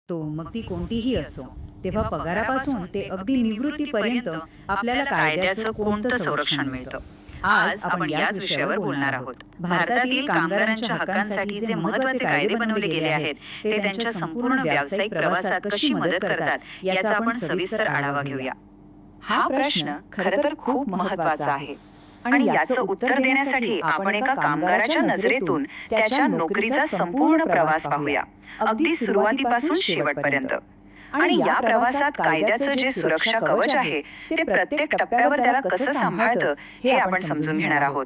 मग ती कोणतीही असो. तेव्हा पगारापासून ते अगदी निवृत्तीपर्यंत आपल्याला कायद्याचं कोणतं संरक्षण मिळतं? आज आपण याच विषयावर बोलणार आहोत. भारतातील कामगारांच्या हक्कांसाठी जे महत्त्वाचे कायदे बनवले गेले आहेत, ते त्यांच्या संपूर्ण व्यावसायिक प्रवासात कशी मदत करतात, याचा आपण सविस्तर आढावा घेऊया. हा प्रश्न खरं तर खूप महत्वाचा आहे आणि याचं उत्तर देण्यासाठी आपण एका कामगाराच्या नजरेतून त्याच्या नोकरीचा संपूर्ण प्रवास पाहूया, अगदी सुरुवातीपासून शेवटपर्यंत. आणि या प्रवासात कायद्याचं जे सुरक्षा कवच आहे ते प्रत्येक टप्प्यावर त्याला कसं सांभाळतं हे आपण समजून घेणार आहोत.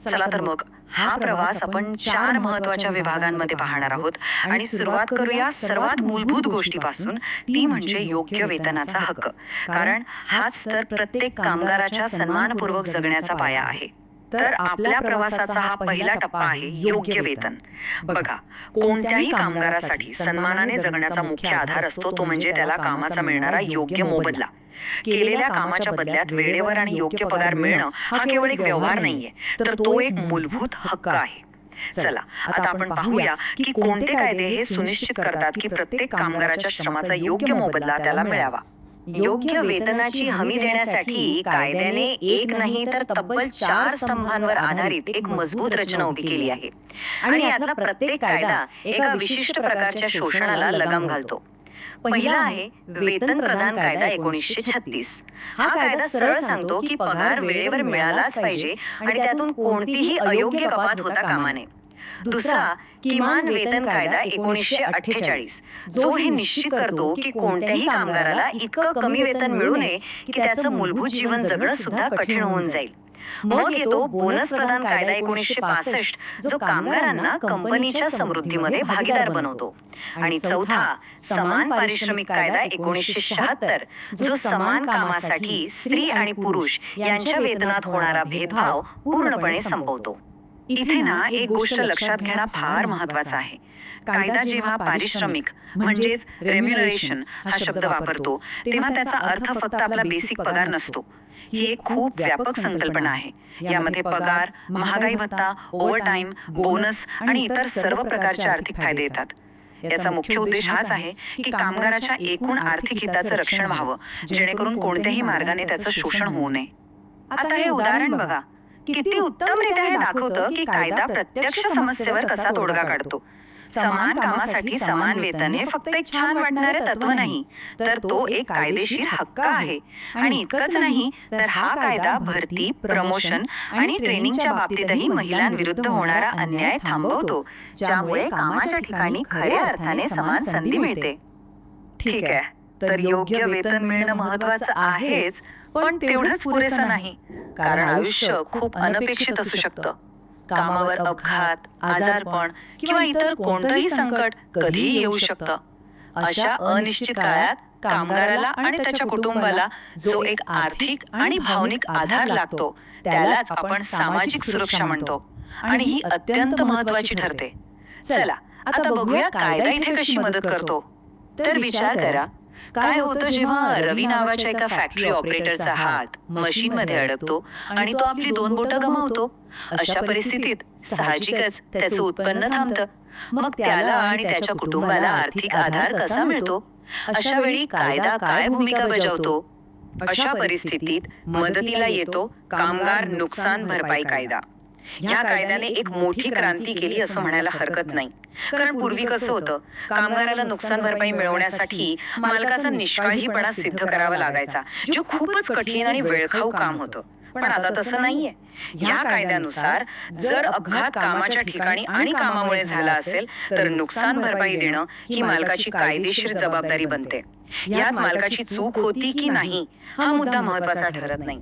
चला तर मग हा प्रवास आपण 4 महत्वाच्या विभागांमध्ये पाहणार आहोत आणि सुरुवात करूया सर्वात मूलभूत गोष्टीपासून, ती म्हणजे योग्य वेतनाचा हक्क. कारण हाच तर प्रत्येक कामगाराच्या सन्मानपूर्वक जगण्याचा पाया आहे. तर आपल्या प्रवासाचा हा पहिला टप्पा आहे योग्य वेतन. बघा, कोणत्याही कामगारासाठी सन्मानाने जगण्याचा मुख्य आधार असतो तो म्हणजे त्याला कामाचा मिळणारा योग्य मोबदला. केलेल्या कामाच्या बदल्यात वेळेवर आणि योग्य पगार मिळणं हा केवळ एक व्यवहार नाहीये, तर तो एक मूलभूत हक्क आहे. चला आता आपण पाहूया की कोणते कायदे हे सुनिश्चित करतात की प्रत्येक कामगाराच्या श्रमाचा योग्य मोबदला त्याला मिळावा. योग्य वेतनाची हमी देण्यासाठी कायद्याने एक नाही तर तब्बल 4 स्तंभांवर आधारित एक मजबूत रचना उभी केली आहे. आणि यातला प्रत्येक कायदा एका विशिष्ट प्रकारच्या शोषणाला लगाम घालतो. पहिला आहे वेतन प्रदान कायदा 1936. हा कायदा सरळ सांगतो की पगार वेळेवर मिळालाच पाहिजे आणि त्यातून कोणतीही अयोग्य कपात होता कामा नये. दुसरा किमान वेतन कायदा 1948, जो हे निश्चित करतो की कोणत्याही कामगाराला इतकं कमी वेतन मिळू नये की त्याचं मूलभूत जीवन जगणं सुद्धा कठीण होऊन जाईल. मग येतो बोनस प्रदान कायदा 1965, जो कामगारांना कंपनीच्या समृद्धीमध्ये भागीदार बनवतो. आणि चौथा समान पारिश्रमिक कायदा 1976, जो समान कामासाठी स्त्री आणि पुरुष यांच्या वेतनात होणारा भेदभाव पूर्णपणे संपवतो. इथे ना एक गोष्ट लक्षात घेणं फार महत्वाचं आहे. कायदा जेव्हा पारिश्रमिक म्हणजेच रेम्युनरेशन हा शब्द वापरतो, तेव्हा त्याचा अर्थ फक्त आपला बेसिक पगार नसतो. ही एक खूप व्यापक संकल्पना आहे. यामध्ये पगार, महागाई भत्ता, ओव्हरटाईम, बोनस आणि इतर सर्व प्रकारचे आर्थिक फायदे येतात. याचा मुख्य उद्देश हाच आहे की कामगाराच्या एकूण आर्थिक हिताचं रक्षण व्हावं, जेणेकरून कोणत्याही मार्गाने त्याचं शोषण होऊ नये. आता हे उदाहरण बघा, किती उत्तमरित्या हे दाखवतं की कायदा प्रत्यक्ष समस्येवर कसा तोडगा काढतो. समान कामासाठी समान वेतन हे फक्त एक छान वाटणारे तत्व नाही, तर तो एक कायदेशीर हक्क आहे. आणि इतकंच नाही, तर हा कायदा भरती, प्रमोशन आणि ट्रेनिंगच्या बाबतीतही महिलांविरुद्ध होणारा अन्याय थांबवतो, ज्यामुळे कामाच्या ठिकाणी खऱ्या अर्थाने समान संधी मिळते. ठीक आहे, तर योग्य वेतन मिळणं महत्वाचं आहेच, पण तेवढंच पुरेसं नाही. कारण आयुष्य खूप अनपेक्षित असू शकतं. कामावर अपघात, आजारपण किंवा इतर कोणतंही संकट कधीही येऊ शकतं. अशा अनिश्चित काळात कामगाराला आणि त्याच्या कुटुंबाला जो एक आर्थिक आणि भावनिक आधार लागतो, त्यालाच आपण सामाजिक सुरक्षा म्हणतो. आणि ही अत्यंत महत्वाची ठरते. चला आता बघूया कायदा इथे कशी मदत करतो. तर विचार करा, काय होतं जेव्हा रवी नावाच्या एका फॅक्टरी ऑपरेटरचा हात मशीनमध्ये अडकतो आणि तो आपली 2 बोटं गमावतो. अशा परिस्थितीत साहजिकच त्याचं उत्पन्न थांबतं. मग त्याला आणि त्याच्या कुटुंबाला आर्थिक आधार कसा मिळतो? अशा वेळी कायदा काय भूमिका बजावतो? अशा परिस्थितीत मदतीला येतो कामगार नुकसान भरपाई कायदा. या कायद्याने एक मोठी क्रांती केली असं म्हणायला हरकत नाही. कारण पूर्वी कसं होतं, कामगाराला नुकसान भरपाई मिळवण्यासाठी मालकाचा निष्काळजीपणा सिद्ध करावा लागायचा, जे खूपच कठीण आणि वेळखाऊ काम होतं. पण आता तसं नाहीये. या कायद्यानुसार जर अपघात कामाच्या ठिकाणी आणि कामामुळे झाला असेल, तर नुकसान भरपाई देणं ही मालकाची कायदेशीर जबाबदारी बनते. यात मालकाची चूक होती की नाही हा मुद्दा महत्वाचा ठरत नाही.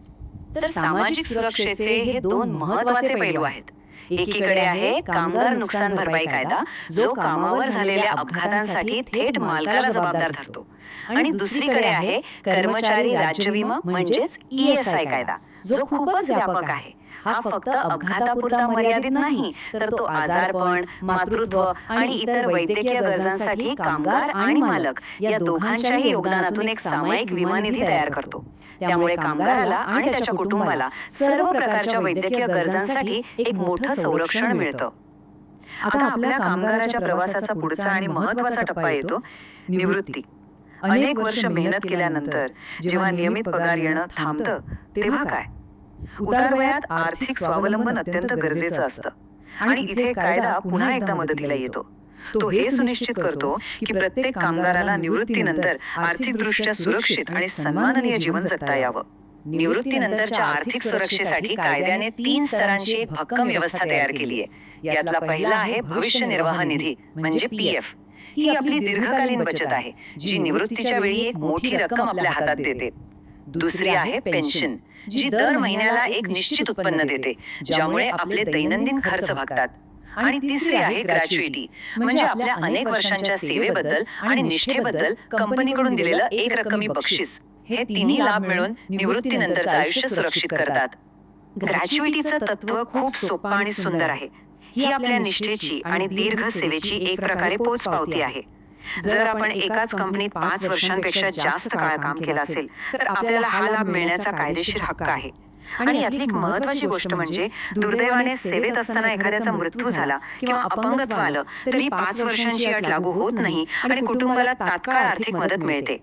तर सामाजिक सुरक्षेचे हे 2 महत्वाचे पैलू आहेत. एकीकडे आहे कामगार नुकसान भरपाई कायदा, जो कामावर झालेल्या अपघातांसाठी थेट मालकाला जबाबदार धरतो. आणि दुसरीकडे आहे कर्मचारी राज्य विमा म्हणजेच ESI कायदा, जो खूपच व्यापक आहे. हा फक्त अपघातापुरता मर्यादित नाही, तर तो आजारपण, मातृत्व आणि इतर वैद्यकीय गरजांसाठी कामगार आणि मालक या दोघांच्याही योगदानातून एक सामायिक विमा निधी तयार करतो. त्यामुळे कामगाराला आणि त्याच्या कुटुंबाला सर्व प्रकारच्या वैद्यकीय गरजांसाठी एक मोठं संरक्षण मिळतं. आता आपल्या कामगाराच्या प्रवासाचा पुढचा आणि महत्त्वाचा टप्पा येतो निवृत्ती. अनेक वर्ष मेहनत केल्यानंतर जेव्हा नियमित पगार येणं थांबतं तेव्हा काय? उतारवयात आर्थिक स्वावलंबन अत्यंत गरजेचं असतं आणि इथे कायदा पुन्हा एकदा मदतीला येतो. तो हे सुनिश्चित करतो की प्रत्येक कामगाराला निवृत्तीनंतर आर्थिकदृष्ट्या सुरक्षित आणि सन्माननीय जीवन जगता यावं. निवृत्तीनंतरच्या आर्थिक सुरक्षेसाठी कायद्याने 3 स्तरांची एक भक्कम व्यवस्था तयार केली आहे. यातला पहिला आहे भविष्य निर्वाह निधी म्हणजे PF. ही आपली दीर्घकालीन बचत आहे जी निवृत्तीच्या वेळी एक मोठी रक्कम आपल्या हातात देते. दुसरी आहे पेन्शन, जी दर महिन्याला एक निश्चित उत्पन्न देते ज्यामुळे आपले दैनंदिन खर्च भागतात. आणि तिसरी आहे ग्रॅच्युइटी, म्हणजे आपल्या अनेक वर्षांच्या सेवेबद्दल आणि निष्ठेबद्दल कंपनीकडून दिलेलं एक रकमी बक्षीस. हे तिन्ही लाभ मिळून निवृत्तीनंतरचं आयुष्य सुरक्षित करतात. ग्रॅच्युइटीचं तत्व खूप सोपं आणि सुंदर आहे. ही आपल्या निष्ठेची आणि दीर्घ सेवेची एक प्रकारे पोचपावती आहे. जर आपण एकाच कंपनीत 5 वर्षांपेक्षा जास्त काळ काम केलं असेल तर आपल्याला हा लाभ मिळण्याचा कायदेशीर हक्क आहे. आणि यातली एक महत्त्वाची गोष्ट म्हणजे दुर्दैवाने सेवेत असताना एखाद्याचा मृत्यू झाला किंवा अपंगत्व आलं तरी 5 वर्षांची अट लागू होत नाही आणि कुटुंबाला तात्काळ आर्थिक मदत मिळते.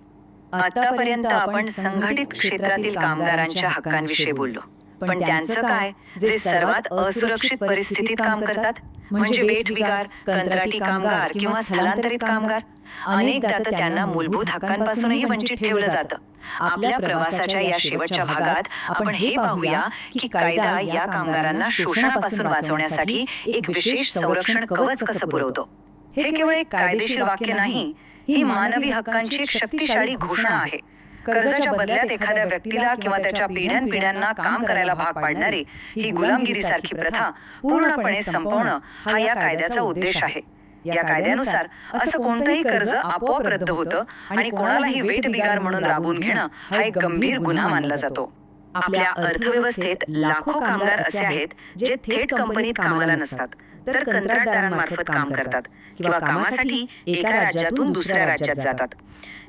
आतापर्यंत आपण संघटित क्षेत्रातील कामगारांच्या हक्कांविषयी बोललो, पण त्यांचं काय जे सर्वात असुरक्षित परिस्थितीत काम करतात, म्हणजे वेठबिगार, कंत्राटी कामगार किंवा स्थलांतरित कामगार? अनेकदा तर त्यांना मूलभूत हक्कांपासूनही वंचित ठेवलं जातं. आपल्या प्रवासाच्या या शेवटच्या भागात आपण हे पाहूया की कायदा या कामगारांना शोषणापासून वाचवण्यासाठी एक विशेष संरक्षण कवच कसं पुरवतो. हे केवळ एक कायदेशीर वाक्य नाही, ही मानवी हक्कांची एक शक्तिशाली घोषणा आहे. कर्जाच्या बदल्यात एखाद्या व्यक्तीला किंवा त्याच्या पिढ्यानपिढ्यांना काम करायला भाग पाडणारी ही गुलामगिरीसारखी प्रथा पूर्णपणे संपवणं हा या कायद्याचा उद्देश आहे. या कायद्यानुसार असं कोणतंही कर्ज आपोआप रद्द होतं आणि कोणालाही वेठबिगार म्हणून राबवून घेणं हा एक गंभीर गुन्हा मानला जातो. आपल्या अर्थव्यवस्थेत लाखो कामगार असे आहेत जे थेट कंपनीत कामाला नसतात, तर कंत्राटदारांमार्फत काम करतात किंवा कामासाठी एका राज्यातून दुसऱ्या राज्यात जातात.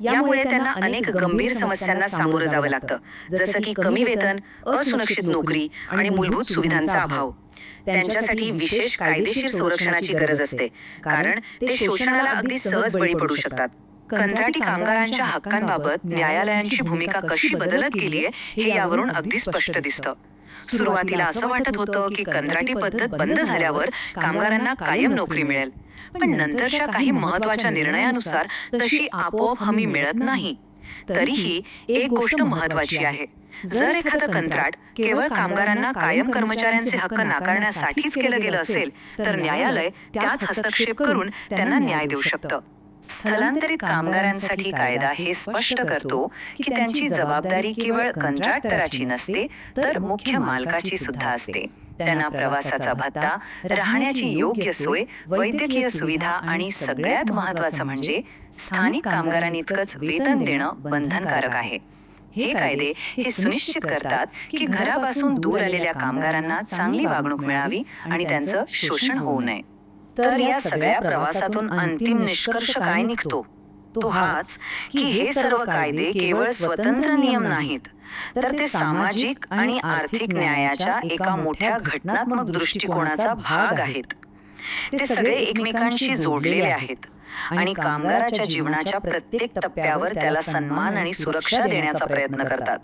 यामुळे त्यांना अनेक गंभीर समस्यांना सामोरं जावं लागतं, जसं की कमी वेतन, असुरक्षित नोकरी आणि मूलभूत सुविधांचा अभाव. त्यांच्यासाठी विशेष कायदेशीर संरक्षणाची गरज असते, कारण ते शोषणाला अगदी सहज बळी पडू शकतात. कंत्राटी कामगारांच्या हक्कांबाबत न्यायालयांची भूमिका कशी बदलत गेलीये हे यावरून अगदी स्पष्ट दिसतं. सुरुवातीला असं वाटत होतं की कंत्राटी पद्धत बंद झाल्यावर कामगारांना कायम नोकरी मिळेल, पण नंतरच्या काही महत्त्वाच्या निर्णयानुसार तशी आपोआप हमी मिळत नाही. तरीही एक गोष्ट महत्त्वाची आहे, जर एखादं कंत्राट केवळ कामगारांना कायम कर्मचाऱ्यांचे हक्क नाकारण्यासाठीच केलं गेलं असेल तर न्यायालय त्यात हस्तक्षेप करून त्यांना न्याय देऊ शकतं. स्थलांतरित कामगारांसाठी कायदा हे स्पष्ट करतो की त्यांची जबाबदारी केवळ कंत्राटदाराची नसते तर मुख्य मालकाची सुद्धा असते. त्यांना प्रवासाचा भत्ता, राहण्याची योग्य सोय, वैद्यकीय सुविधा आणि सगळ्यात महत्त्वाचं म्हणजे स्थानिक कामगारांइतकंच वेतन देणं बंधनकारक आहे. हे कायदे हे सुनिश्चित करतात की घरापासून दूर आलेल्या कामगारांना चांगली वागणूक मिळावी आणि त्यांचं शोषण होऊ नये. तर या सगळ्या प्रवासातून अंतिम निष्कर्ष काय निघतो? तो हाच की हे सर्व कायदे केवळ स्वतंत्र नियम नाहीत, तर ते सामाजिक आणि आर्थिक न्यायाच्या एका मोठ्या घटनात्मक दृष्टिकोनाचा भाग आहेत. ते सगळे एकमेकांशी जोडलेले आहेत आणि कामगाराच्या जीवनाच्या प्रत्येक टप्प्यावर त्याला सन्मान आणि सुरक्षा देण्याचा प्रयत्न करतात.